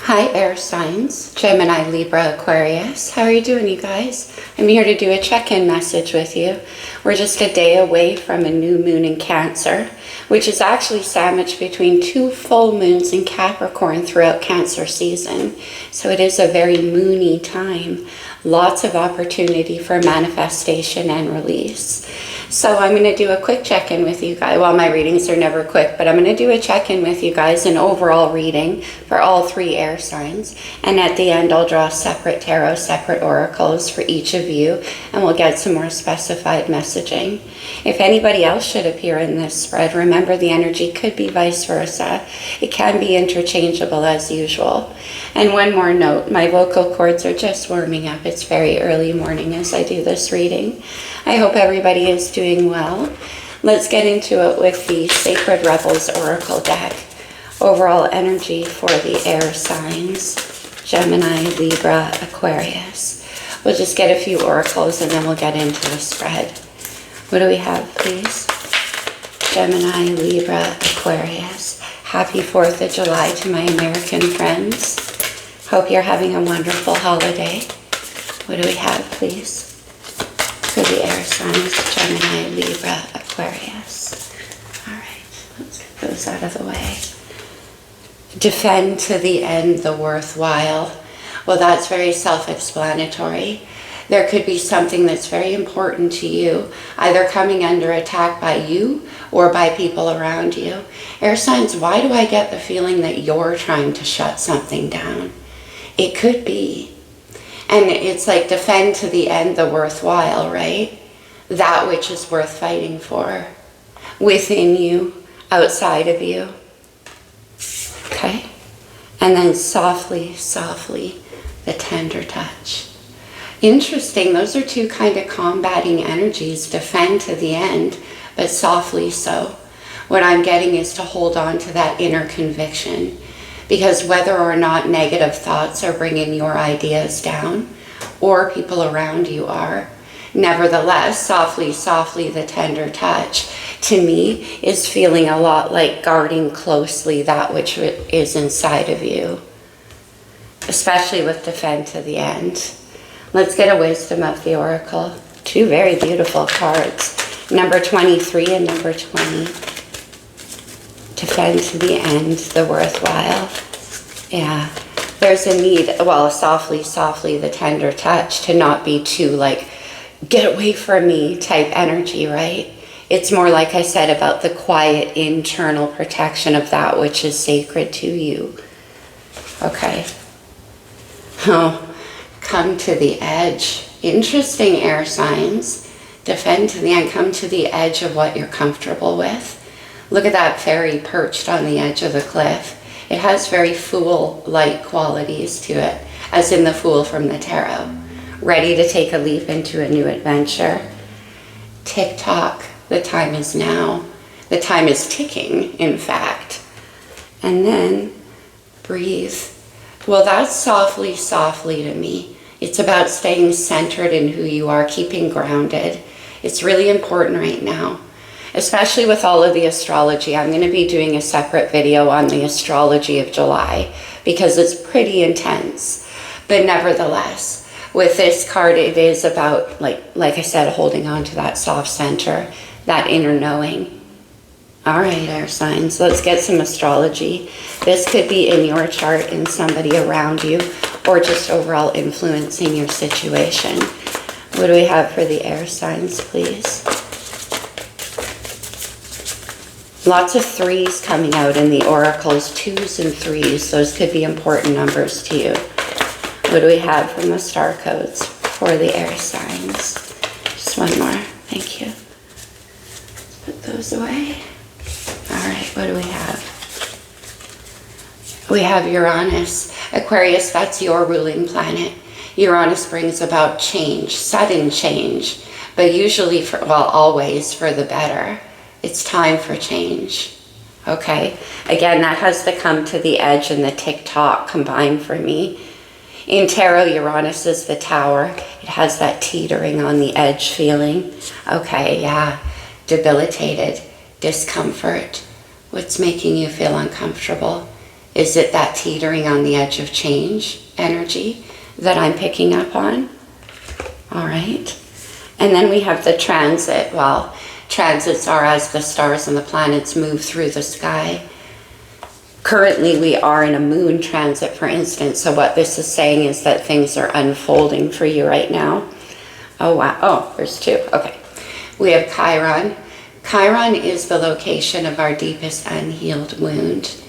Hi air signs, Gemini, Libra, Aquarius. How are you doing, you guys? I'm here to do a check-in message with you. We're just a day away from a new moon in Cancer, which is actually sandwiched between two full moons in Capricorn throughout Cancer season. So it is a very moony time. Lots of opportunity for manifestation and release. So I'm going to do a quick check-in with you guys. Well, my readings are never quick, but I'm going to do a check-in with you guys, an overall reading for all three air signs. And at the end, I'll draw separate tarot, separate oracles for each of you, and we'll get some more specified messaging. If anybody else should appear in this spread, remember the energy could be vice versa. It can be interchangeable as usual. And one more note, my vocal cords are just warming up. It's very early morning as I do this reading. I hope everybody is doing well. Let's get into it with the Sacred Rebels Oracle deck. Overall energy for the air signs, Gemini, Libra, Aquarius. We'll just get a few oracles and then we'll get into the spread. What do we have, please? Gemini, Libra, Aquarius. Happy 4th of July to my American friends. Hope you're having a wonderful holiday. What do we have, please? For the air signs, Gemini, Libra, Aquarius. All right, let's get those out of the way. Defend to the end the worthwhile. Well, that's very self-explanatory. There could be something that's very important to you, either coming under attack by you or by people around you. Air signs, why do I get the feeling that you're trying to shut something down? It could be. And it's like defend to the end the worthwhile, right? That which is worth fighting for. Within you, outside of you. Okay? And then softly, softly, the tender touch. Interesting, those are two kind of combating energies. Defend to the end, but softly so. What I'm getting is to hold on to that inner conviction. Because whether or not negative thoughts are bringing your ideas down, or people around you are, nevertheless, softly, softly, the tender touch, to me, is feeling a lot like guarding closely that which is inside of you. Especially with defend to the end. Let's get a wisdom of the oracle. Two very beautiful cards. Number 23 and number 20. Defend to the end, the worthwhile. Yeah, there's a need, well, softly, softly, the tender touch, to not be too like, get away from me type energy, right? It's more like I said about the quiet internal protection of that which is sacred to you. Okay. Oh, come to the edge. Interesting, air signs. Defend to the end, come to the edge of what you're comfortable with. Look at that fairy perched on the edge of the cliff. It has very fool-like qualities to it, as in the Fool from the Tarot. Ready to take a leap into a new adventure. Tick-tock, the time is now. The time is ticking, in fact. And then breathe. Well, that's softly, softly to me. It's about staying centered in who you are, keeping grounded. It's really important right now. Especially with all of the astrology. I'm going to be doing a separate video on the astrology of July because it's pretty intense. But nevertheless, with this card, it is about, like I said, holding on to that soft center, that inner knowing. All right, air signs, let's get some astrology. This could be in your chart, in somebody around you, or just overall influencing your situation. What do we have for the air signs, please? Lots of 3s coming out in the oracles, 2s and 3s. Those could be important numbers to you. What do we have from the star codes for the air signs? Just one more. Thank you. Put those away. All right, what do we have? We have Uranus. Aquarius, that's your ruling planet. Uranus brings about change, sudden change, but usually, always for the better. It's time for change, okay? Again, that has to come to the edge and the tick-tock combined for me. In tarot, Uranus is the tower. It has that teetering on the edge feeling. Okay, yeah, debilitated, discomfort. What's making you feel uncomfortable? Is it that teetering on the edge of change energy that I'm picking up on? All right. And then we have the transit. Well, transits are as the stars and the planets move through the sky. Currently, we are in a moon transit, for instance. So what this is saying is that things are unfolding for you right now. Oh, wow. Oh, there's two. Okay. We have Chiron. Chiron is the location of our deepest unhealed wound.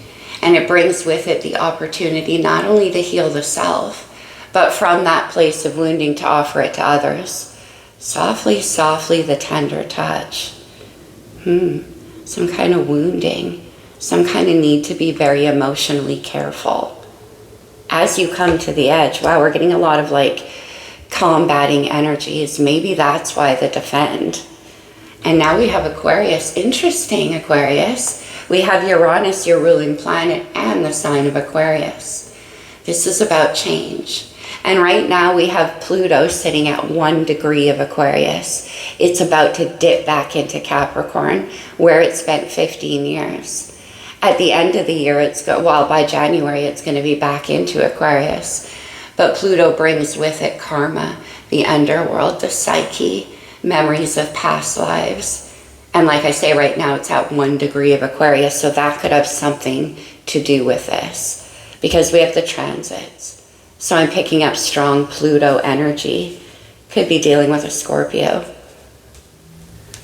And it brings with it the opportunity not only to heal the self, but from that place of wounding to offer it to others. Softly, softly, the tender touch. Some kind of wounding, some kind of need to be very emotionally careful. As you come to the edge, wow, we're getting a lot of like combating energies. Maybe that's why the defend. And now we have Aquarius. Interesting, Aquarius. We have Uranus, your ruling planet, and the sign of Aquarius. This is about change. And right now we have Pluto sitting at 1 degree of Aquarius. It's about to dip back into Capricorn, where it spent 15 years. At the end of the year, by January, it's going to be back into Aquarius. But Pluto brings with it karma, the underworld, the psyche, memories of past lives. And like I say, right now it's at 1 degree of Aquarius, so that could have something to do with this, because we have the transits. So I'm picking up strong Pluto energy. Could be dealing with a Scorpio.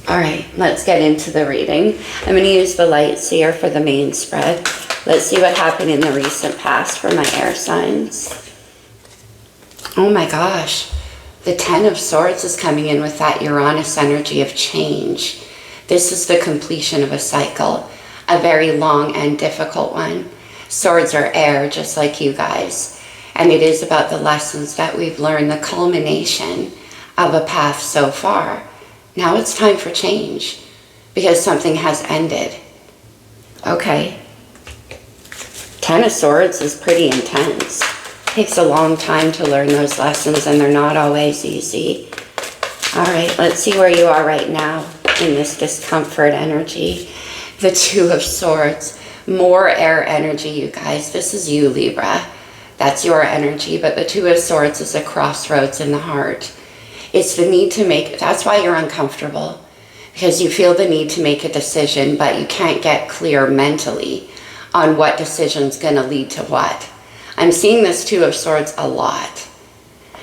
All right, let's get into the reading. I'm going to use the light seer for the main spread. Let's see what happened in the recent past for my air signs. Oh my gosh. The 10 of Swords is coming in with that Uranus energy of change. This is the completion of a cycle, a very long and difficult one. Swords are air, just like you guys. And it is about the lessons that we've learned, the culmination of a path so far. Now it's time for change, because something has ended. Okay. 10 of Swords is pretty intense. Takes a long time to learn those lessons, and they're not always easy. All right, let's see where you are right now in this discomfort energy. The 2 of Swords, more air energy, you guys. This is you, Libra. That's your energy, but the 2 of Swords is a crossroads in the heart. It's the need to make, that's why you're uncomfortable, because you feel the need to make a decision, but you can't get clear mentally on what decision's going to lead to what. I'm seeing this 2 of Swords a lot,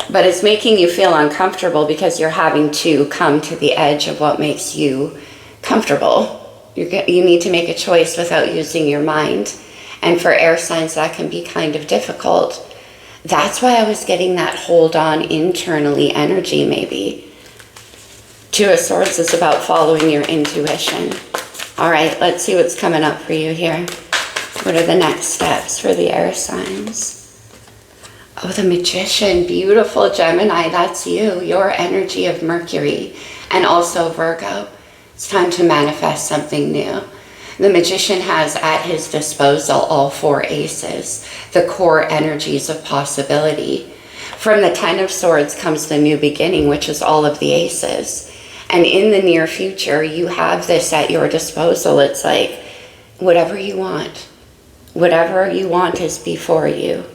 but it's making you feel uncomfortable because you're having to come to the edge of what makes you comfortable. You need to make a choice without using your mind. And for air signs, that can be kind of difficult. That's why I was getting that hold on internally energy, maybe. 2 of Swords is about following your intuition. All right, let's see what's coming up for you here. What are the next steps for the air signs? Oh, the Magician, beautiful Gemini, that's you, your energy of Mercury, and also Virgo. It's time to manifest something new. The Magician has at his disposal all 4 aces, the core energies of possibility. From the 10 of Swords comes the new beginning, which is all of the aces. And in the near future, you have this at your disposal. It's like, whatever you want. Whatever you want is before you.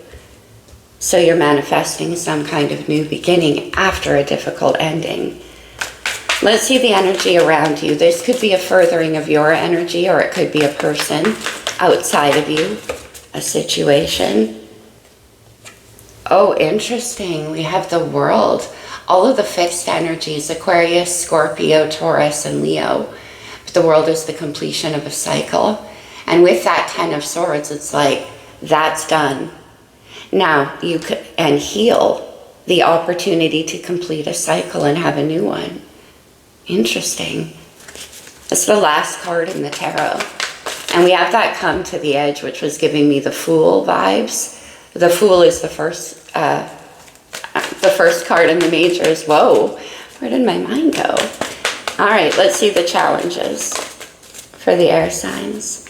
So you're manifesting some kind of new beginning after a difficult ending. Let's see the energy around you. This could be a furthering of your energy, or it could be a person outside of you, a situation. Oh, interesting. We have the World. All of the fixed energies, Aquarius, Scorpio, Taurus, and Leo. But the World is the completion of a cycle. And with that 10 of Swords, it's like, that's done. Now you could, and heal the opportunity to complete a cycle and have a new one. Interesting. It's the last card in the tarot. And we have that come to the edge, which was giving me the Fool vibes. The Fool is the first card in the majors. Whoa, where did my mind go? All right, let's see the challenges for the air signs.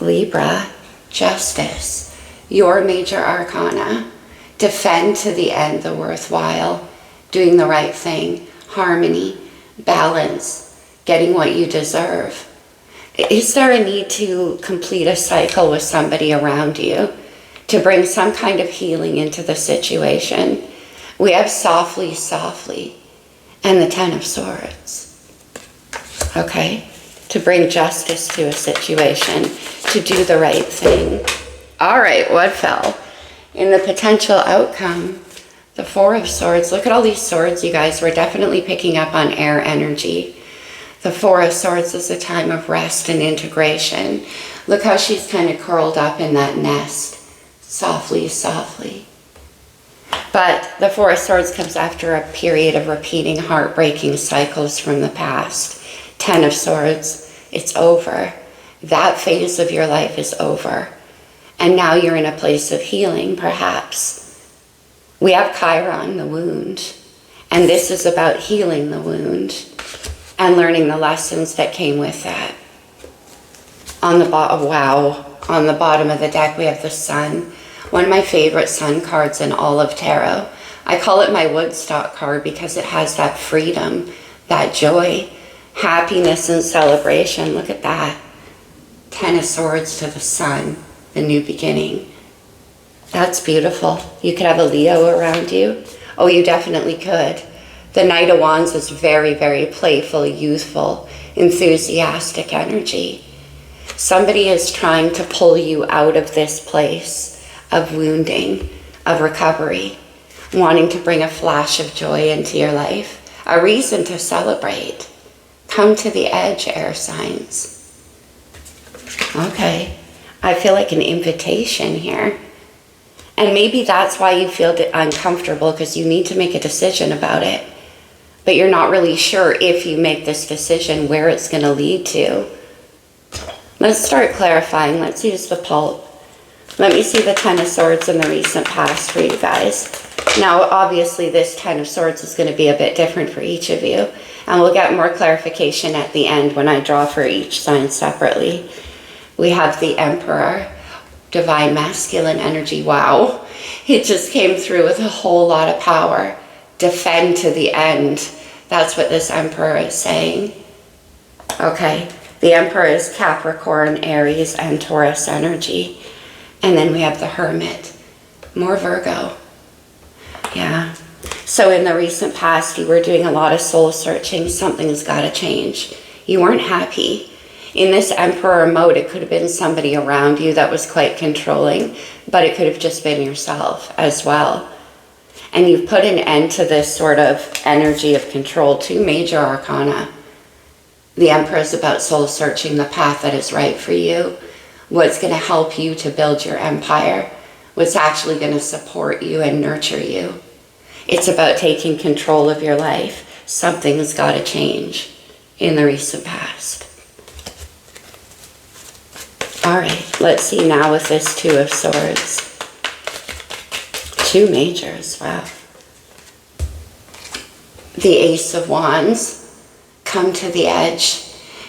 Libra, Justice, your major arcana. Defend to the end the worthwhile, doing the right thing, harmony, balance, getting what you deserve. Is there a need to complete a cycle with somebody around you to bring some kind of healing into the situation? We have softly, softly, and the Ten of Swords. Okay? To bring justice to a situation, to do the right thing. All right, what fell? In the potential outcome, the Four of Swords. Look at all these swords, you guys. We're definitely picking up on air energy. The Four of Swords is a time of rest and integration. Look how she's kind of curled up in that nest. Softly, softly. But the Four of Swords comes after a period of repeating heartbreaking cycles from the past. Ten of Swords, it's over. That phase of your life is over. And now you're in a place of healing, perhaps. We have Chiron, the wound. And this is about healing the wound and learning the lessons that came with that. On the bottom of the deck, we have the Sun. One of my favorite Sun cards in all of tarot. I call it my Woodstock card because it has that freedom, that joy, happiness and celebration. Look at that. Ten of Swords to the Sun, the new beginning. That's beautiful. You could have a Leo around you. Oh, you definitely could. The Knight of Wands is very, very playful, youthful, enthusiastic energy. Somebody is trying to pull you out of this place of wounding, of recovery, wanting to bring a flash of joy into your life, a reason to celebrate. Come to the edge, air signs. Okay, I feel like an invitation here. And maybe that's why you feel uncomfortable, because you need to make a decision about it. But you're not really sure if you make this decision where it's going to lead to. Let's start clarifying. Let's use the pulp. Let me see the Ten of Swords in the recent past for you guys. Now, obviously, this Ten of Swords is going to be a bit different for each of you. And we'll get more clarification at the end when I draw for each sign separately. We have the Emperor, divine masculine energy. Wow. It just came through with a whole lot of power. Defend to the end. That's what this Emperor is saying. Okay. The Emperor is Capricorn, Aries, and Taurus energy. And then we have the Hermit. More Virgo. Yeah. So in the recent past, you were doing a lot of soul searching. Something's got to change. You weren't happy. In this Emperor mode, it could have been somebody around you that was quite controlling, but it could have just been yourself as well. And you've put an end to this sort of energy of control. Two major arcana. The Emperor is about soul searching, the path that is right for you, what's going to help you to build your empire, what's actually going to support you and nurture you. It's about taking control of your life. Something's got to change in the recent past. All right, let's see now with this Two of Swords. Two majors, wow. The Ace of Wands, come to the edge.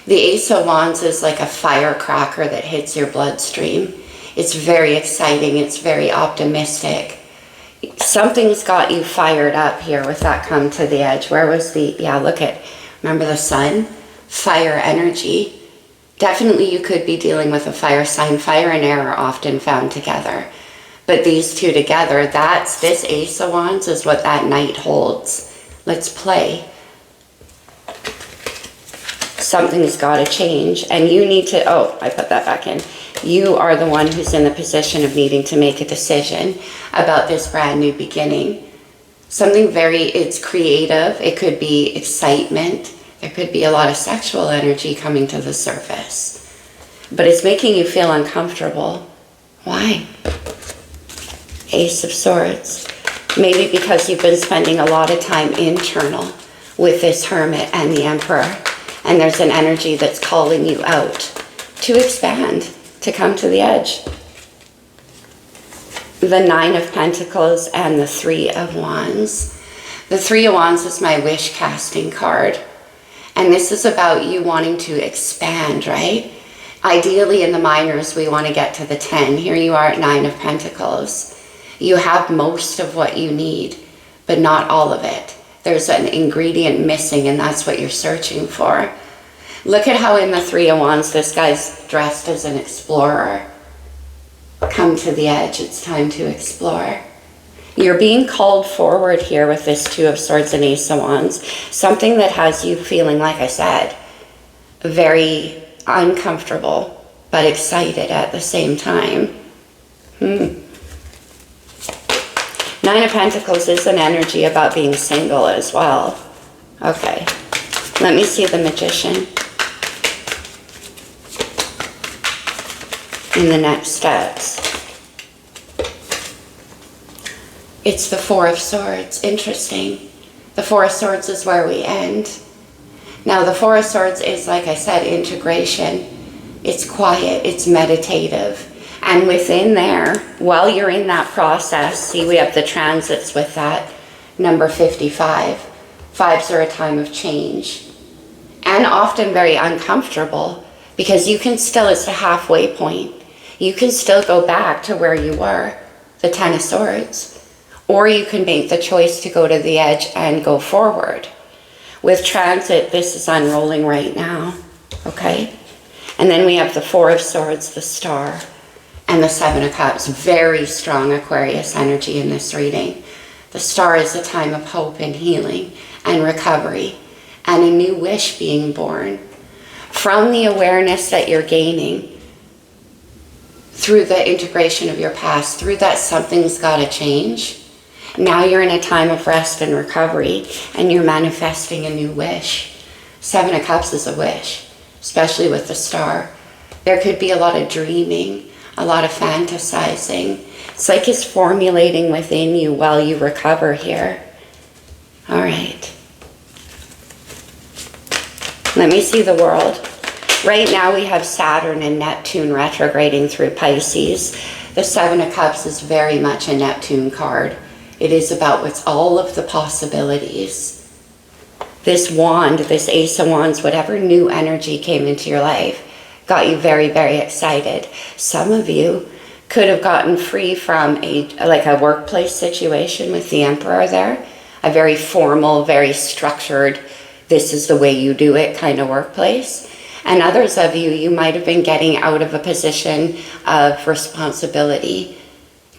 The Ace of Wands is like a firecracker that hits your bloodstream. It's very exciting, it's very optimistic. Something's got you fired up here with that come to the edge. Where was the, yeah, look at, remember the Sun? Fire energy. Definitely you could be dealing with a fire sign. Fire and air are often found together. But these two together, this Ace of Wands is what that Knight holds. Let's play. Something's got to change. And you need to, oh, I put that back in. You are the one who's in the position of needing to make a decision about this brand new beginning. Something it's creative. It could be excitement. There could be a lot of sexual energy coming to the surface. But it's making you feel uncomfortable. Why? Ace of Swords. Maybe because you've been spending a lot of time internal with this Hermit and the Emperor. And there's an energy that's calling you out to expand, to come to the edge. The Nine of Pentacles and the Three of Wands. The Three of Wands is my wish casting card. And this is about you wanting to expand, right? Ideally in the minors, we want to get to the 10. Here you are at Nine of Pentacles. You have most of what you need, but not all of it. There's an ingredient missing, and that's what you're searching for. Look at how in the Three of Wands, this guy's dressed as an explorer. Come to the edge. It's time to explore. You're being called forward here with this Two of Swords and Ace of Wands. Something that has you feeling, like I said, very uncomfortable, but excited at the same time. Nine of Pentacles is an energy about being single as well. Okay, let me see the Magician in the next steps. It's the Four of Swords. Interesting. The Four of Swords is where we end. Now the Four of Swords is, like I said, integration. It's quiet, it's meditative. And within there, while you're in that process, see, we have the transits with that, number 55. Fives are a time of change. And often very uncomfortable, because you can still, it's a halfway point. You can still go back to where you were, the Ten of Swords. Or you can make the choice to go to the edge and go forward. With transit, this is unrolling right now, okay? And then we have the Four of Swords, the Star, and the Seven of Cups. Very strong Aquarius energy in this reading. The Star is a time of hope and healing and recovery and a new wish being born. From the awareness that you're gaining through the integration of your past, through that something's got to change. Now you're in a time of rest and recovery, and you're manifesting a new wish. Seven of Cups is a wish, especially with the Star. There could be a lot of dreaming, a lot of fantasizing. It's like it's formulating within you while you recover here. All right. Let me see the world. Right now we have Saturn and Neptune retrograding through Pisces. The Seven of Cups is very much a Neptune card. It is about what's all of the possibilities. This wand, this Ace of Wands, whatever new energy came into your life, got you very, very excited. Some of you could have gotten free from a workplace situation with the Emperor there. A very formal, very structured, this is the way you do it kind of workplace. And others of you, you might have been getting out of a position of responsibility.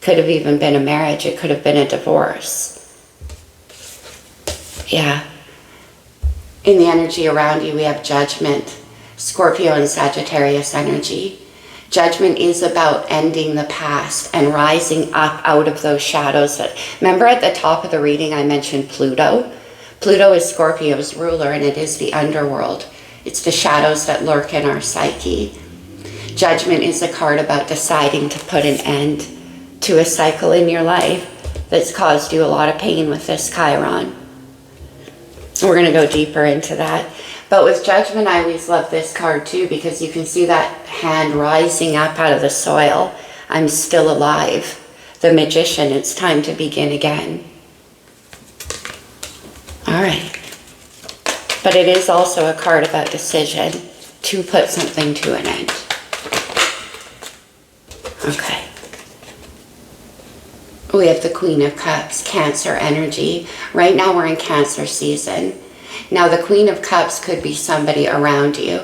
Could have even been a marriage. It could have been a divorce. Yeah. In the energy around you, we have Judgment, Scorpio and Sagittarius energy. Judgment is about ending the past and rising up out of those shadows. Remember at the top of the reading I mentioned Pluto? Pluto is Scorpio's ruler, and it is the underworld. It's the shadows that lurk in our psyche. Judgment is a card about deciding to put an end to a cycle in your life that's caused you a lot of pain with this Chiron. We're going to go deeper into that. But with Judgment, I always love this card too, because you can see that hand rising up out of the soil. I'm still alive. The Magician, it's time to begin again. All right. But it is also a card about decision to put something to an end. Okay. We have the Queen of Cups, Cancer energy. Right now we're in Cancer season. Now the Queen of Cups could be somebody around you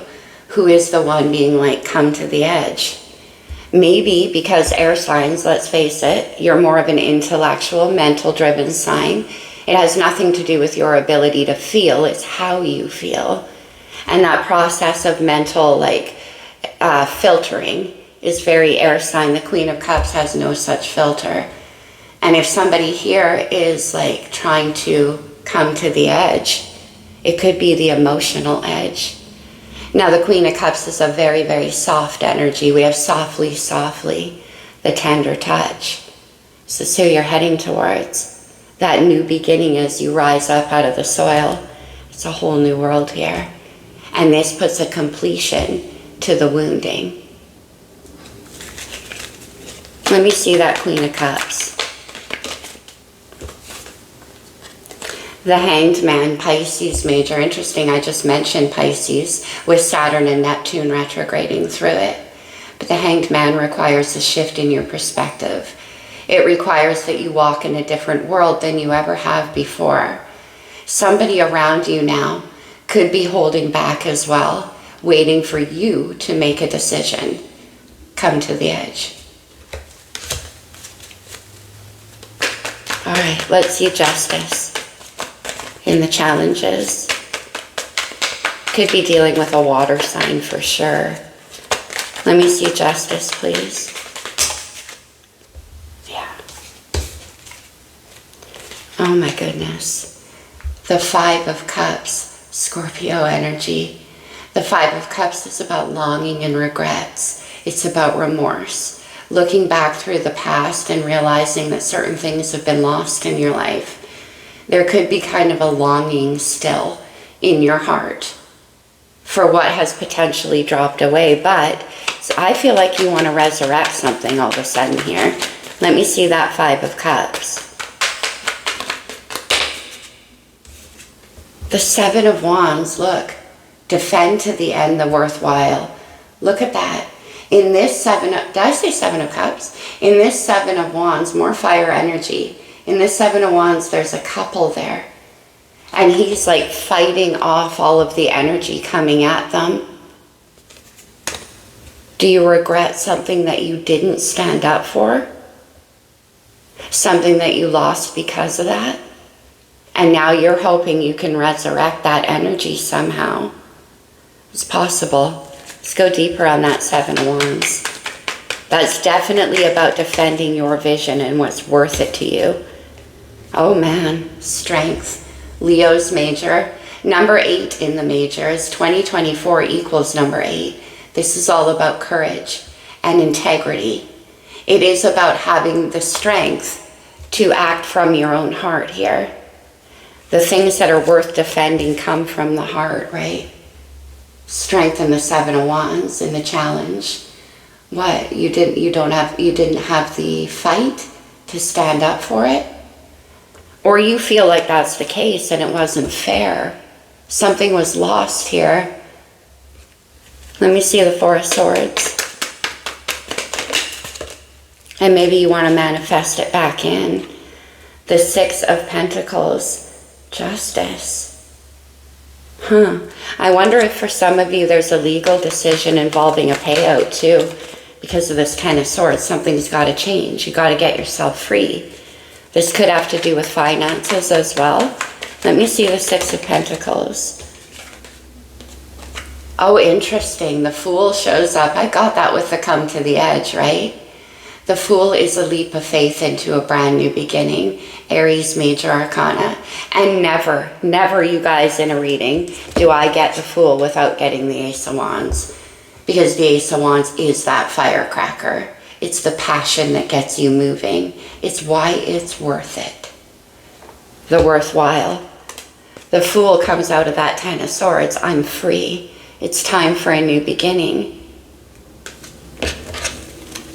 who is the one being like, come to the edge. Maybe because air signs, let's face it, you're more of an intellectual, mental-driven sign. It has nothing to do with your ability to feel, it's how you feel. And that process of mental filtering is very air sign. The Queen of Cups has no such filter. And if somebody here is like trying to come to the edge, it could be the emotional edge. Now the Queen of Cups is a very, very soft energy. We have softly, softly, the tender touch. So it's who you're heading towards. That new beginning as you rise up out of the soil. It's a whole new world here. And this puts a completion to the wounding. Let me see that Queen of Cups. The Hanged Man, Pisces major. Interesting, I just mentioned Pisces with Saturn and Neptune retrograding through it. But the Hanged Man requires a shift in your perspective. It requires that you walk in a different world than you ever have before. Somebody around you now could be holding back as well, waiting for you to make a decision. Come to the edge. All right, let's see justice in the challenges. Could be dealing with a water sign for sure. Let me see justice, please. Yeah. Oh my goodness. The 5 of Cups, Scorpio energy. The 5 of Cups is about longing and regrets. It's about remorse. Looking back through the past and realizing that certain things have been lost in your life. There could be kind of a longing still in your heart for what has potentially dropped away, but I feel like you want to resurrect something all of a sudden here. Let me see that 5 of Cups. The 7 of Wands, look. Defend to the end the worthwhile. Look at that. In this 7 of, did I say 7 of Cups? In this 7 of Wands, more fire energy. In this 7 of Wands, there's a couple there. And he's like fighting off all of the energy coming at them. Do you regret something that you didn't stand up for? Something that you lost because of that? And now you're hoping you can resurrect that energy somehow. It's possible. Let's go deeper on that 7 of Wands. That's definitely about defending your vision and what's worth it to you. Oh man, strength. Leo's major. Number 8 in the major is 2024 equals number 8. This is all about courage and integrity. It is about having the strength to act from your own heart here. The things that are worth defending come from the heart, right? Strength in the 7 of Wands in the challenge. What? You didn't have the fight to stand up for it? Or you feel like that's the case and it wasn't fair. Something was lost here. Let me see the 4 of Swords. And maybe you want to manifest it back in. The 6 of Pentacles. Justice. I wonder if for some of you there's a legal decision involving a payout too. Because of this 10 of Swords, something's got to change. You got to get yourself free. This could have to do with finances as well. Let me see the 6 of Pentacles. Oh, interesting. The Fool shows up. I got that with the come to the edge, right? The Fool is a leap of faith into a brand new beginning. Aries major arcana. And never you guys in a reading do I get the Fool without getting the Ace of Wands. Because the Ace of Wands is that firecracker. It's the passion that gets you moving. It's why it's worth it. The worthwhile. The Fool comes out of that 10 of Swords. I'm free. It's time for a new beginning.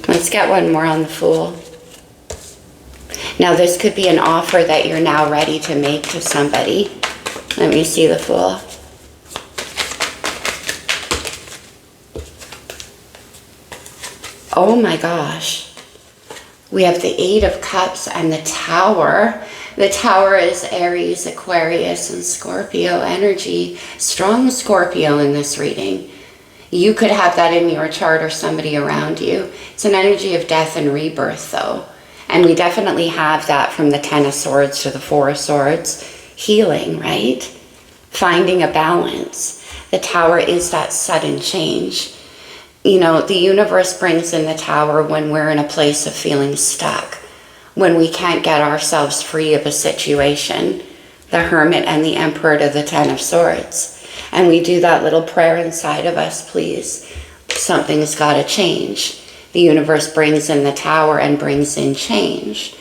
Let's get one more on the Fool. Now this could be an offer that you're now ready to make to somebody. Let me see the Fool. Oh my gosh. We have the 8 of Cups and the Tower. The Tower is Aries, Aquarius, and Scorpio energy. Strong Scorpio in this reading. You could have that in your chart or somebody around you. It's an energy of death and rebirth though. And we definitely have that from the 10 of Swords to the 4 of Swords. Healing, right? Finding a balance. The Tower is that sudden change. You know, the universe brings in the Tower when we're in a place of feeling stuck. When we can't get ourselves free of a situation. The Hermit and the Emperor to the 10 of Swords. And we do that little prayer inside of us, please. Something's got to change. The universe brings in the Tower and brings in change.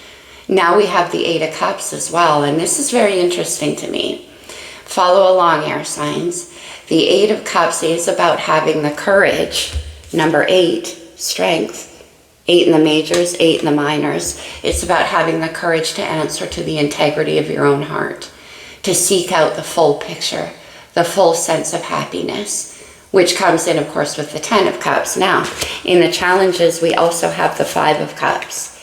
Now we have the 8 of Cups as well. And this is very interesting to me. Follow along, air signs. The 8 of Cups is about having the courage. Number 8, strength. 8 in the majors, 8 in the minors. It's about having the courage to answer to the integrity of your own heart. To seek out the full picture. The full sense of happiness. Which comes in, of course, with the 10 of Cups. Now, in the challenges, we also have the 5 of Cups.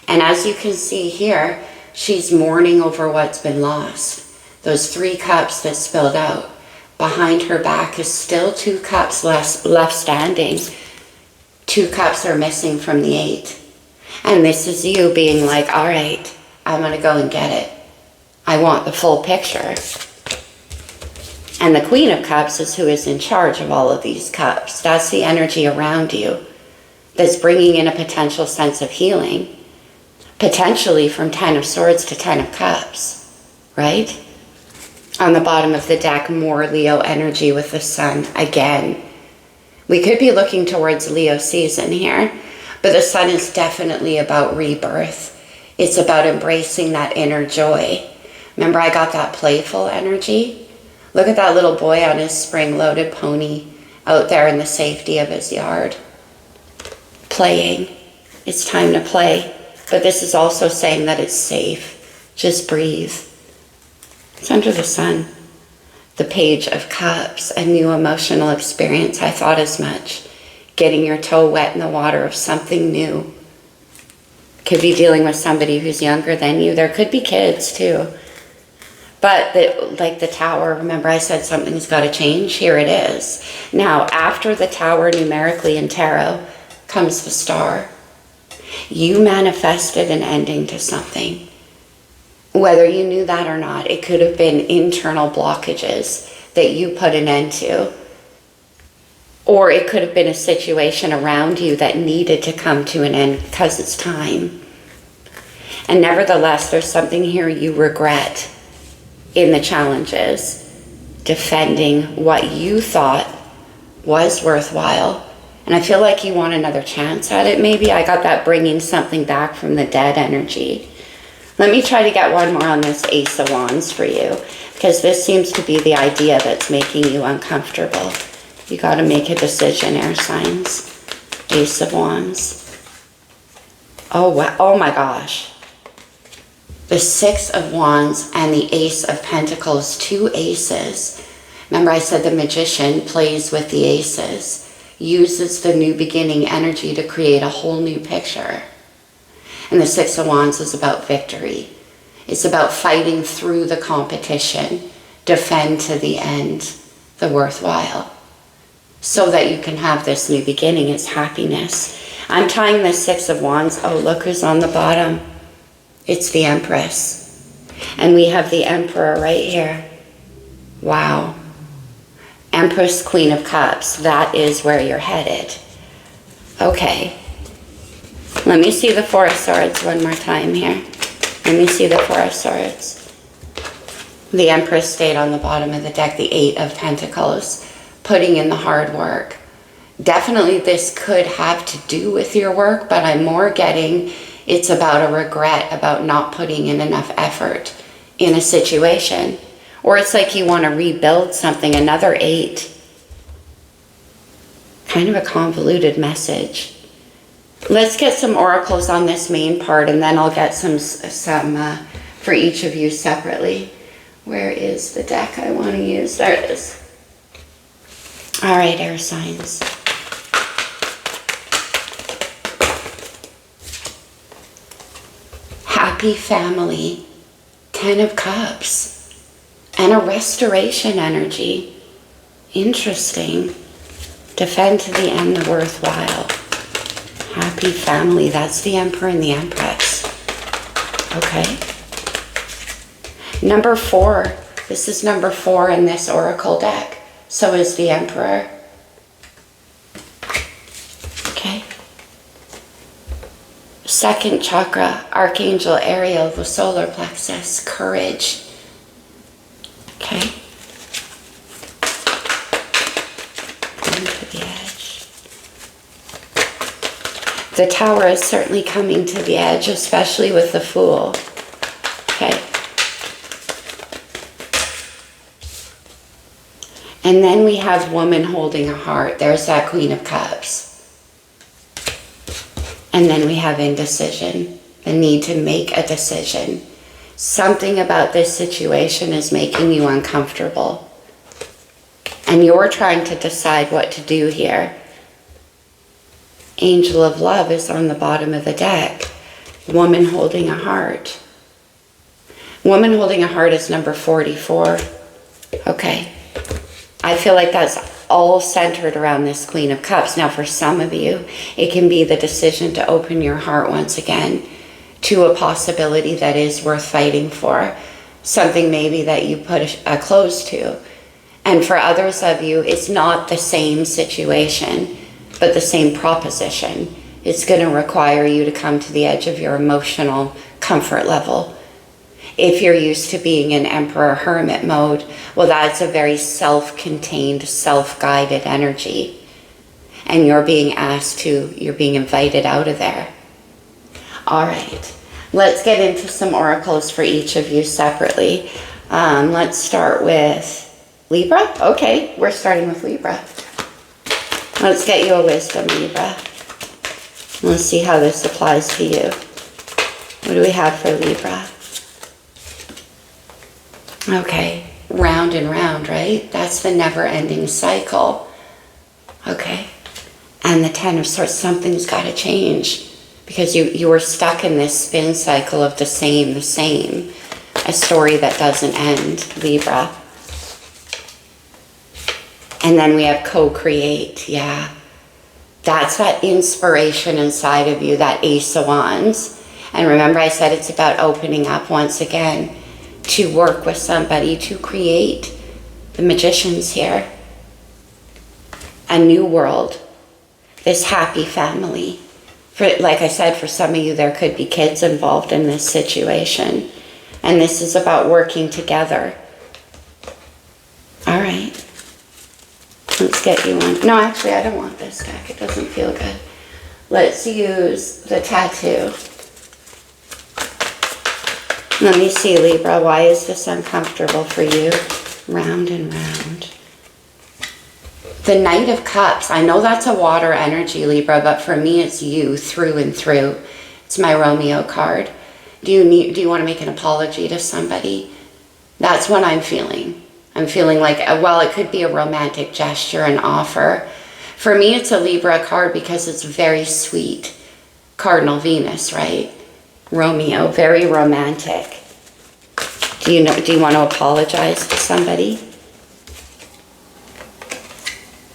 And as you can see here, she's mourning over what's been lost. Those 3 cups that spilled out. Behind her back is still 2 cups left standing. 2 cups are missing from the 8. And this is you being like, all right, I'm going to go and get it. I want the full picture. And the Queen of Cups is who is in charge of all of these cups. That's the energy around you that's bringing in a potential sense of healing. Potentially from 10 of Swords to 10 of Cups, right? On the bottom of the deck, more Leo energy with the Sun again. We could be looking towards Leo season here, but the Sun is definitely about rebirth. It's about embracing that inner joy. Remember, I got that playful energy? Look at that little boy on his spring-loaded pony out there in the safety of his yard. Playing. It's time to play. But this is also saying that it's safe. Just breathe. It's under the Sun. The Page of Cups, a new emotional experience. I thought as much. Getting your toe wet in the water of something new. Could be dealing with somebody who's younger than you. There could be kids too. But like the Tower, remember I said something's got to change? Here it is. Now, after the Tower numerically in tarot comes the Star. You manifested an ending to something. Whether you knew that or not, it could have been internal blockages that you put an end to. Or it could have been a situation around you that needed to come to an end because it's time. And nevertheless, there's something here you regret in the challenges, defending what you thought was worthwhile. And I feel like you want another chance at it. Maybe I got that bringing something back from the dead energy. Let me try to get one more on this Ace of Wands for you, because this seems to be the idea that's making you uncomfortable. You got to make a decision, air signs. Ace of Wands. Oh, wow. Oh my gosh. The 6 of Wands and the Ace of Pentacles, 2 aces. Remember I said the Magician plays with the aces, uses the new beginning energy to create a whole new picture. And the 6 of Wands is about victory. It's about fighting through the competition, defend to the end, the worthwhile, so that you can have this new beginning. It's happiness. I'm tying the 6 of Wands. Oh, look who's on the bottom. It's the Empress. And we have the Emperor right here. Wow. Empress, Queen of Cups. That is where you're headed. Okay. Let me see the 4 of Swords one more time here. Let me see the 4 of Swords. The Empress stayed on the bottom of the deck. The 8 of Pentacles. Putting in the hard work. Definitely this could have to do with your work, but I'm more getting it's about a regret about not putting in enough effort in a situation. Or it's like you want to rebuild something. Another 8. Kind of a convoluted message. Let's get some oracles on this main part, and then I'll get some for each of you separately. Where is the deck I want to use? There it is. All right, air signs. Happy family, 10 of Cups, and a restoration energy. Interesting. Defend to the end, the worthwhile. Happy family, that's the Emperor and the Empress. Okay. Number 4, this is number 4 in this oracle deck. So is the Emperor. Okay. Second chakra, Archangel Ariel, the solar plexus, courage. Okay. Going to the edge. The Tower is certainly coming to the edge, especially with the Fool. Okay. And then we have Woman holding a heart. There's that Queen of Cups. And then we have indecision, the need to make a decision. Something about this situation is making you uncomfortable. And you're trying to decide what to do here. Angel of Love is on the bottom of the deck. Woman holding a heart. Woman holding a heart is number 44. Okay. I feel like that's all centered around this Queen of Cups. Now, for some of you, it can be the decision to open your heart once again to a possibility that is worth fighting for, something maybe that you put a close to. And for others of you, it's not the same situation, but the same proposition. It's going to require you to come to the edge of your emotional comfort level. If you're used to being in Emperor Hermit mode, well, that's a very self-contained, self-guided energy. And you're being invited out of there. All right, let's get into some oracles for each of you separately. Let's start with Libra. Okay, we're starting with Libra. Let's get you a wisdom, Libra. Let's see how this applies to you. What do we have for Libra? Okay, round and round, right? That's the never-ending cycle. Okay, and the Ten of Swords, something's got to change because you were stuck in this spin cycle of the same, a story that doesn't end, Libra. And then we have co-create, yeah. That's that inspiration inside of you, that Ace of Wands. And remember I said it's about opening up once again to work with somebody, to create the Magicians here. A new world, this happy family. Like I said, for some of you, there could be kids involved in this situation. And this is about working together. All right. Let's get you one. No, actually, I don't want this deck. It doesn't feel good. Let's use the tattoo. Let me see, Libra. Why is this uncomfortable for you? Round and round. The Knight of Cups. I know that's a water energy, Libra, but for me, it's you through and through. It's my Romeo card. Do you want to make an apology to somebody? That's what I'm feeling. I'm feeling like, well, it could be a romantic gesture, an offer. For me, it's a Libra card because it's very sweet. Cardinal Venus, right? Romeo, very romantic. Do you want to apologize to somebody?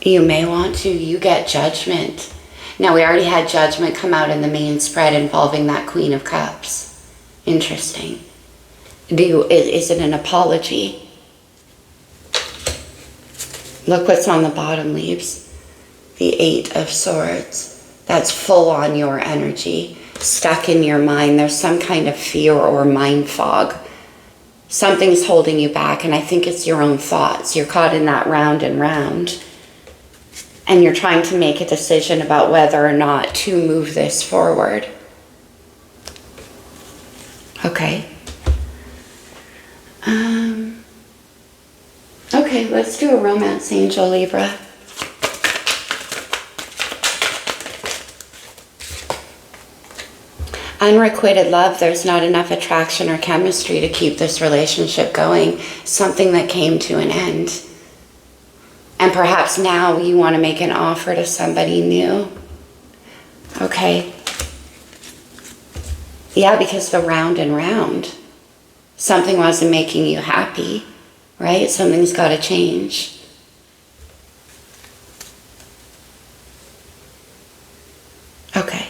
You may want to. You get Judgment. Now, we already had Judgment come out in the main spread involving that Queen of Cups. Interesting. Is it an apology? Look what's on the bottom, Leaves. The Eight of Swords. That's full on your energy. Stuck in your mind. There's some kind of fear or mind fog. Something's holding you back, and I think it's your own thoughts. You're caught in that round and round. And you're trying to make a decision about whether or not to move this forward. Okay. Okay, let's do a romance angel, Libra. Unrequited love, there's not enough attraction or chemistry to keep this relationship going. Something that came to an end. And perhaps now you want to make an offer to somebody new. Okay. Yeah, because the round and round. Something wasn't making you happy, right? Something's got to change. Okay.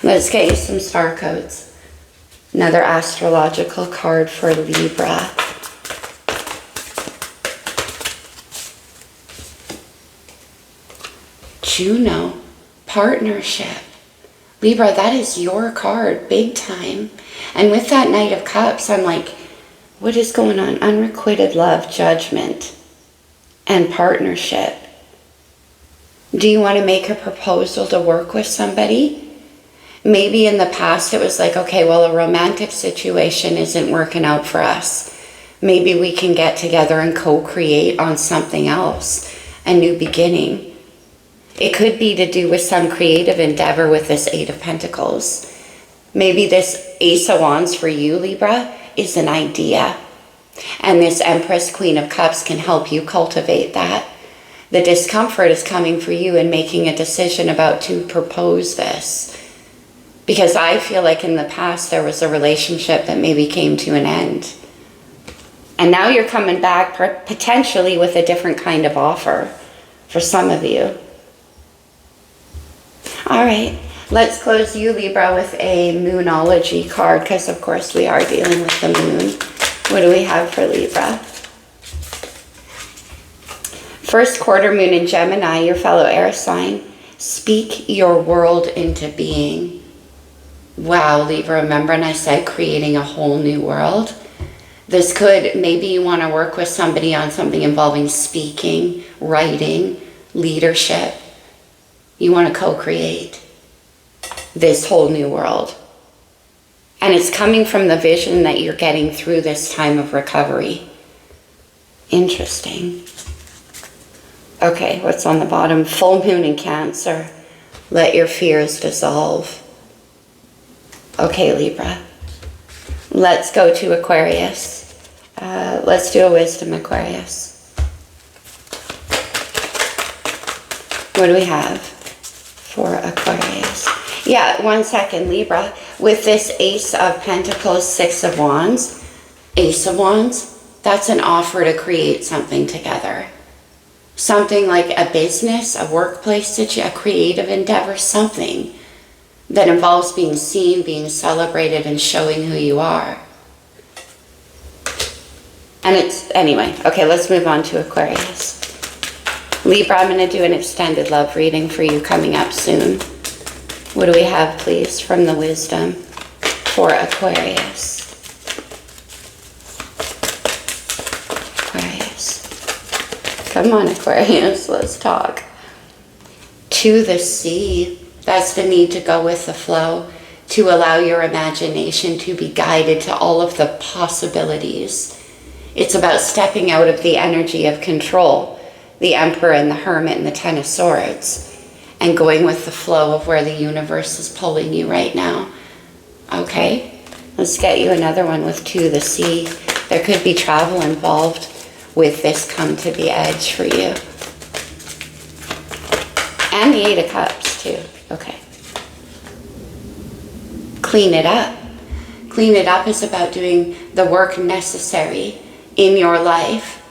Let's get you some star codes. Another astrological card for Libra. Juno, partnership. Libra, that is your card, big time. And with that Knight of Cups, I'm like, what is going on? Unrequited love, judgment, and partnership. Do you want to make a proposal to work with somebody? Maybe in the past it was like, okay, well, a romantic situation isn't working out for us. Maybe we can get together and co-create on something else, a new beginning. It could be to do with some creative endeavor with this Eight of Pentacles. Maybe this Ace of Wands for you, Libra, is an idea. And this Empress, Queen of Cups can help you cultivate that. The discomfort is coming for you in making a decision about to propose this. Because I feel like in the past there was a relationship that maybe came to an end. And now you're coming back potentially with a different kind of offer for some of you. All right, let's close you, Libra, with a Moonology card, because of course we are dealing with the moon. What do we have for Libra? First quarter moon in Gemini, your fellow air sign. Speak your world into being. Wow, Libra, remember when I said creating a whole new world? This could, maybe you want to work with somebody on something involving speaking, writing, leadership. You want to co-create this whole new world. And it's coming from the vision that you're getting through this time of recovery. Interesting. Okay, what's on the bottom? Full moon in Cancer. Let your fears dissolve. Okay, Libra. Let's go to Aquarius. Let's do a wisdom, Aquarius. What do we have for Aquarius? Yeah, 1 second, Libra. With this Ace of Pentacles, Six of Wands, Ace of Wands, that's an offer to create something together. Something like a business, a workplace, a creative endeavor, something that involves being seen, being celebrated, and showing who you are. And it's, anyway, okay, let's move on to Aquarius. Libra, I'm going to do an extended love reading for you coming up soon. What do we have, please, from the wisdom for Aquarius? Aquarius. Come on, Aquarius, let's talk. To the sea. That's the need to go with the flow, to allow your imagination to be guided to all of the possibilities. It's about stepping out of the energy of control, the Emperor and the Hermit and the Ten of Swords, and going with the flow of where the universe is pulling you right now. Okay, let's get you another one with To the Sea. There could be travel involved with this come to the edge for you. And the Eight of Cups too. Okay. Clean it up. Clean it up is about doing the work necessary in your life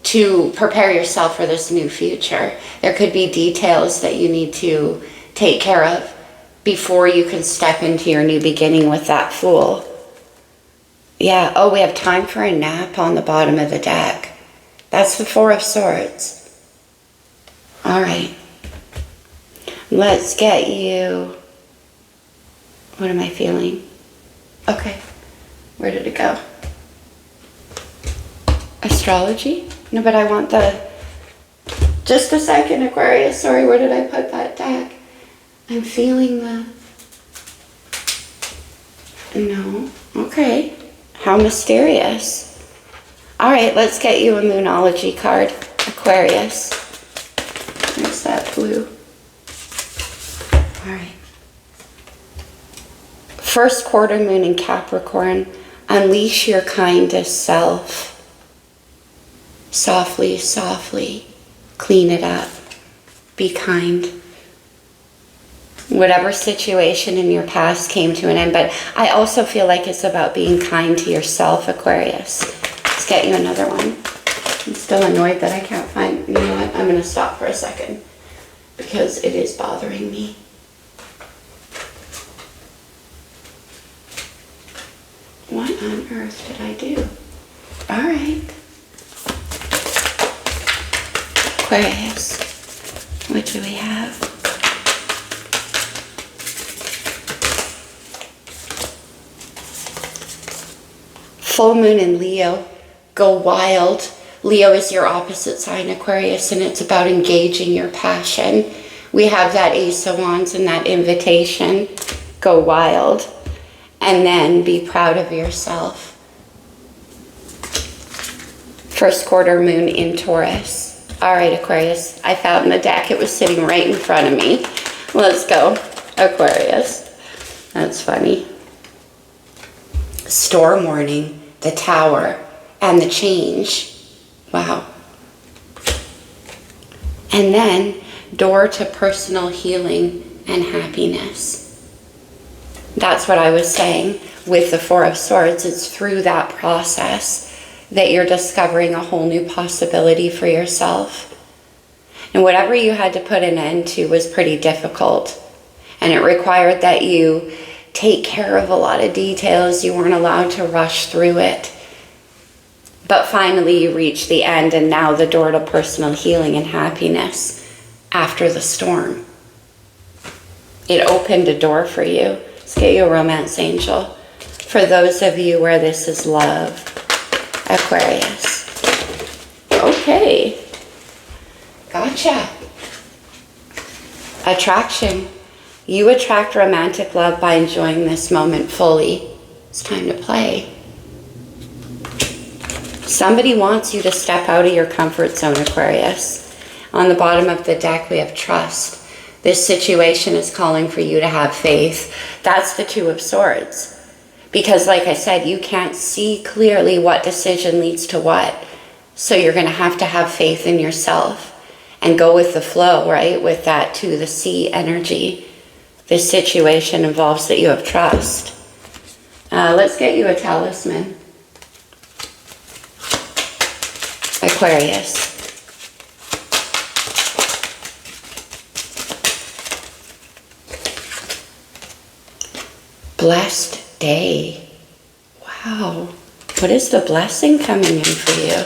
to prepare yourself for this new future. There could be details that you need to take care of before you can step into your new beginning with that Fool. Yeah, oh, we have time for a nap on the bottom of the deck. That's the Four of Swords. All right. Let's get you, what am I feeling? Okay, where did it go? Astrology? No, but I want the, just a second, Aquarius, sorry, where did I put that deck? I'm feeling the, no, okay, how mysterious. All right, let's get you a Moonology card, Aquarius. There's that blue. All right. First quarter moon in Capricorn. Unleash your kindest self. Softly, softly. Clean it up. Be kind. Whatever situation in your past came to an end. But I also feel like it's about being kind to yourself, Aquarius. Let's get you another one. I'm still annoyed that I can't find, you know what? I'm going to stop for a second because it is bothering me. What on earth did I do? All right. Aquarius, what do we have? Full moon in Leo. Go wild. Leo is your opposite sign, Aquarius, and it's about engaging your passion. We have that Ace of Wands and that invitation. Go wild. And then be proud of yourself. First quarter moon in Taurus. All right, Aquarius, I found the deck. It was sitting right in front of me. Let's go, Aquarius. That's funny. Storm warning, the Tower, and the Change. Wow. And then door to personal healing and happiness. That's what I was saying with the Four of Swords. It's through that process that you're discovering a whole new possibility for yourself. And whatever you had to put an end to was pretty difficult. And it required that you take care of a lot of details. You weren't allowed to rush through it. But finally you reached the end, and now the door to personal healing and happiness after the storm. It opened a door for you. Let's get you a romance angel. For those of you where this is love, Aquarius. Okay. Gotcha. Attraction. You attract romantic love by enjoying this moment fully. It's time to play. Somebody wants you to step out of your comfort zone, Aquarius. On the bottom of the deck, we have trust. This situation is calling for you to have faith. That's the Two of Swords. Because like I said, you can't see clearly what decision leads to what. So you're going to have faith in yourself and go with the flow, right? With that to the sea energy. This situation involves that you have trust. Let's get you a talisman. Aquarius. Blessed day. Wow. What is the blessing coming in for you?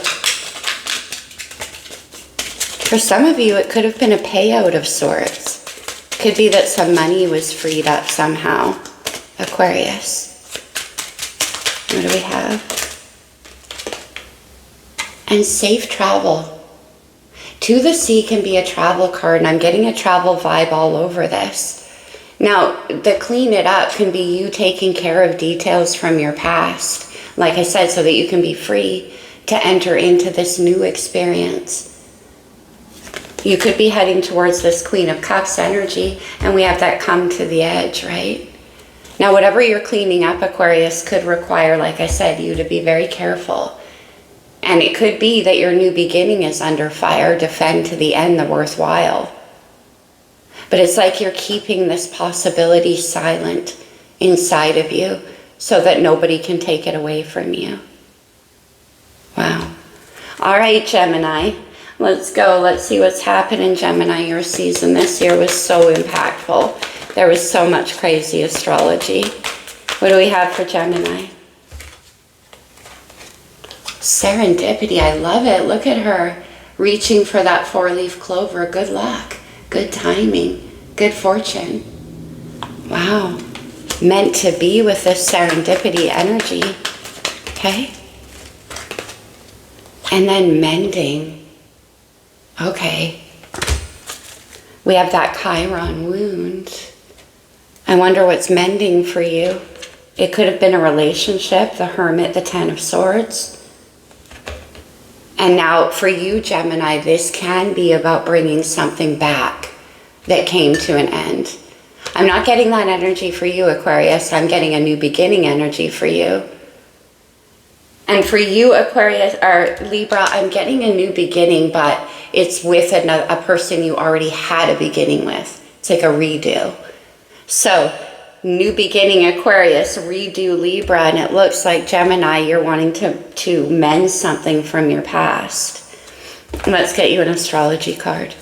For some of you, it could have been a payout of sorts. Could be that some money was freed up somehow. Aquarius. What do we have? And safe travel. To the sea can be a travel card, and I'm getting a travel vibe all over this. Now, the clean it up can be you taking care of details from your past, like I said, so that you can be free to enter into this new experience. You could be heading towards this Queen of Cups energy, and we have that come to the edge, right? Now, whatever you're cleaning up, Aquarius, could require, like I said, you to be very careful. And it could be that your new beginning is under fire. Defend to the end the worthwhile. But it's like you're keeping this possibility silent inside of you so that nobody can take it away from you. Wow. All right, Gemini. Let's go. Let's see what's happening, Gemini. Your season this year was so impactful. There was so much crazy astrology. What do we have for Gemini? Serendipity. I love it. Look at her reaching for that 4-leaf clover. Good luck. Good timing. Good fortune. Wow. Meant to be with this serendipity energy. Okay. And then mending. Okay. We have that Chiron wound. I wonder what's mending for you. It could have been a relationship, the Hermit, the Ten of Swords. And now for you, Gemini, this can be about bringing something back that came to an end. I'm not getting that energy for you, Aquarius. I'm getting a new beginning energy for you. And for you, Aquarius, or Libra, I'm getting a new beginning, but it's with a person you already had a beginning with. It's like a redo. So, new beginning, Aquarius, redo, Libra, and it looks like, Gemini, you're wanting to mend something from your past. Let's get you an astrology card.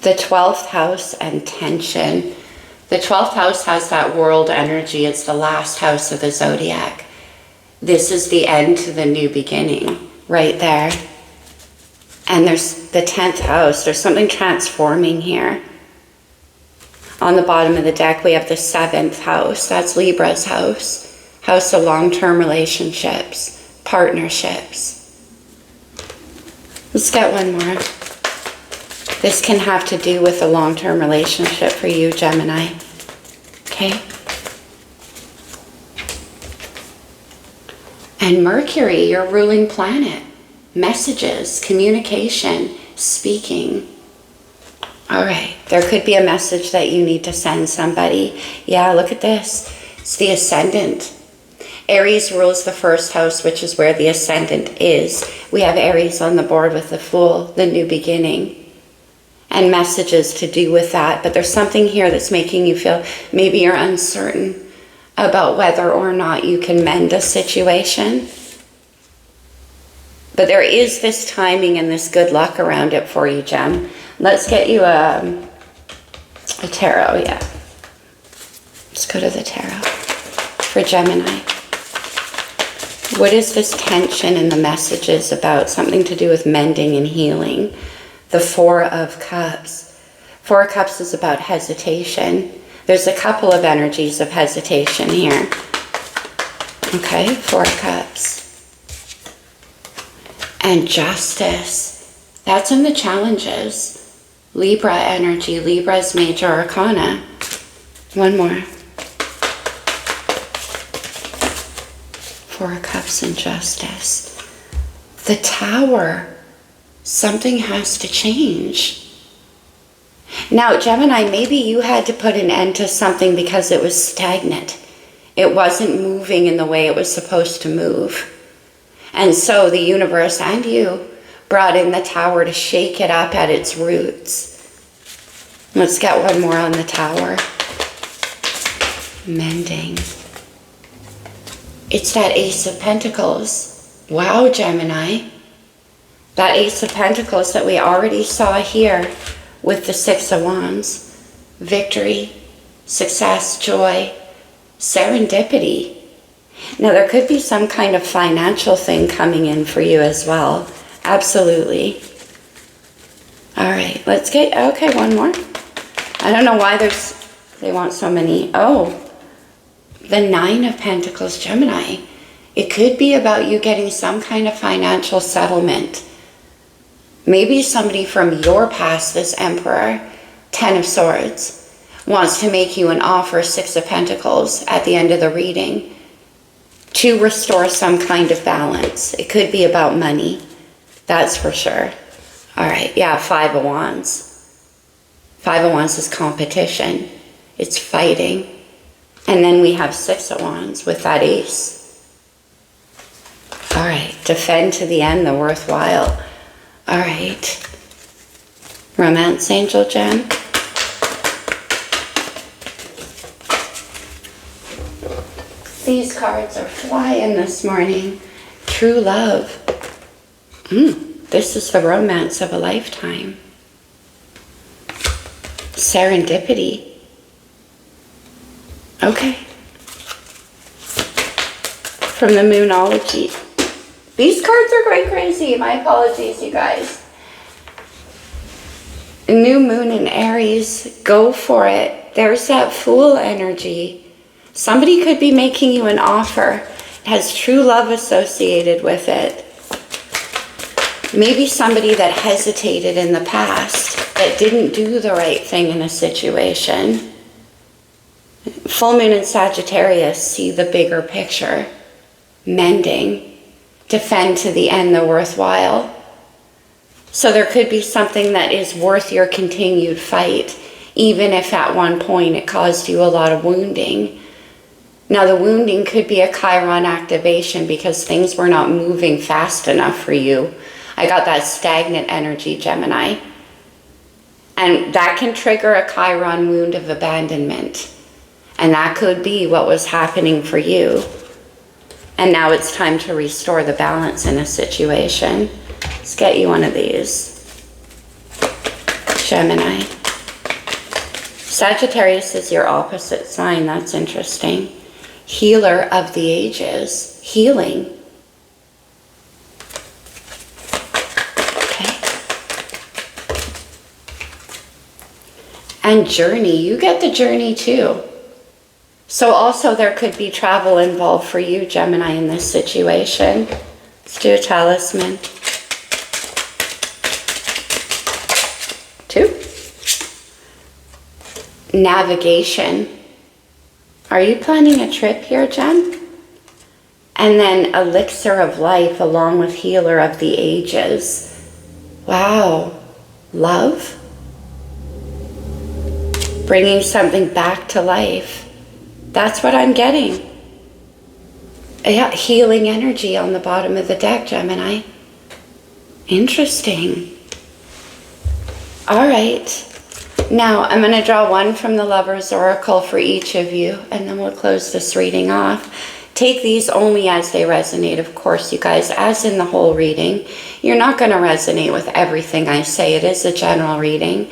The 12th house and tension. The 12th house has that world energy. It's the last house of the zodiac. This is the end to the new beginning right there. And there's the 10th house. There's something transforming here. On the bottom of the deck, we have the 7th house. That's Libra's house. House of long-term relationships, partnerships. Let's get one more. This can have to do with a long-term relationship for you, Gemini. Okay? And Mercury, your ruling planet. Messages, communication, speaking. All right, there could be a message that you need to send somebody. Yeah, look at this. It's the ascendant. Aries rules the first house, which is where the ascendant is. We have Aries on the board with the Fool, the new beginning, and messages to do with that. But there's something here that's making you feel maybe you're uncertain about whether or not you can mend a situation. But there is this timing and this good luck around it for you, Gem. Let's get you a tarot, yeah. Let's go to the tarot for Gemini. What is this tension in the messages about? Something to do with mending and healing. The Four of Cups. Four of Cups is about hesitation. There's a couple of energies of hesitation here. Okay, Four of Cups. And Justice. That's in the challenges. Libra energy. Libra's major arcana. One more. Four of Cups and Justice. The Tower. Something has to change. Now, Gemini, maybe you had to put an end to something because it was stagnant. It wasn't moving in the way it was supposed to move. And so the universe and you brought in the Tower to shake it up at its roots. Let's get one more on the Tower. Mending. It's that Ace of Pentacles. Wow, Gemini. That Ace of Pentacles that we already saw here with the Six of Wands. Victory, success, joy, serendipity. Now there could be some kind of financial thing coming in for you as well. Absolutely. All right, let's get, okay, one more. I don't know why they want so many. Oh, the Nine of Pentacles, Gemini. It could be about you getting some kind of financial settlement. Maybe somebody from your past, this Emperor, Ten of Swords, wants to make you an offer, Six of Pentacles, at the end of the reading to restore some kind of balance. It could be about money, that's for sure. All right, yeah, Five of Wands. Five of Wands is competition. It's fighting. And then we have Six of Wands with that Ace. All right, defend to the end, the worthwhile. All right. Romance Angel, Gem. These cards are flying this morning. True love. This is the romance of a lifetime. Serendipity. Okay. From the Moonology. These cards are going crazy. My apologies, you guys. New moon in Aries. Go for it. There's that Fool energy. Somebody could be making you an offer. It has true love associated with it. Maybe somebody that hesitated in the past, that didn't do the right thing in a situation. Full moon in Sagittarius, see the bigger picture. Mending. Defend to the end, the worthwhile. So there could be something that is worth your continued fight, even if at one point it caused you a lot of wounding. Now the wounding could be a Chiron activation because things were not moving fast enough for you. I got that stagnant energy, Gemini. And that can trigger a Chiron wound of abandonment. And that could be what was happening for you. And now it's time to restore the balance in a situation. Let's get you one of these. Gemini. Sagittarius is your opposite sign. That's interesting. Healer of the ages. Healing. Okay. And journey. You get the journey too. So also there could be travel involved for you, Gemini, in this situation. Let's do a talisman. 2. Navigation. Are you planning a trip here, Gem? And then elixir of life along with healer of the ages. Wow. Love. Bringing something back to life. That's what I'm getting. Yeah, healing energy on the bottom of the deck, Gemini. Interesting. All right. Now, I'm going to draw one from the Lover's Oracle for each of you, and then we'll close this reading off. Take these only as they resonate, of course, you guys, as in the whole reading. You're not going to resonate with everything I say. It is a general reading.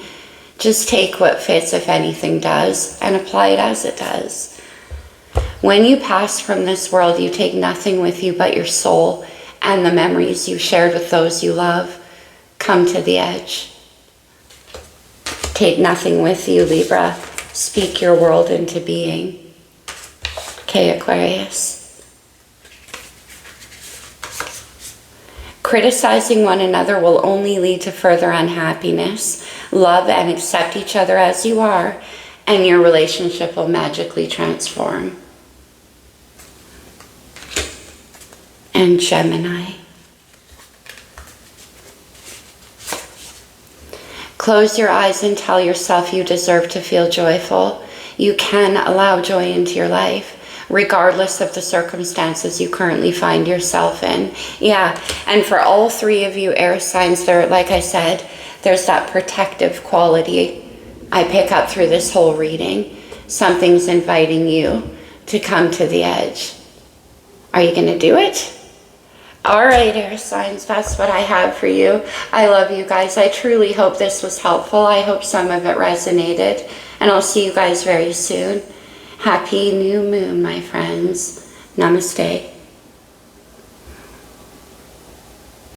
Just take what fits, if anything does, and apply it as it does. When you pass from this world, you take nothing with you but your soul and the memories you shared with those you love. Come to the edge. Take nothing with you, Libra. Speak your world into being. Okay, Aquarius. Criticizing one another will only lead to further unhappiness. Love and accept each other as you are, and your relationship will magically transform. And Gemini. Close your eyes and tell yourself you deserve to feel joyful. You can allow joy into your life, regardless of the circumstances you currently find yourself in. Yeah, and for all three of you air signs, there, like I said, there's that protective quality I pick up through this whole reading. Something's inviting you to come to the edge. Are you going to do it? All right, air signs, that's what I have for you. I love you guys. I truly hope this was helpful. I hope some of it resonated. And I'll see you guys very soon. Happy new moon, my friends. Namaste.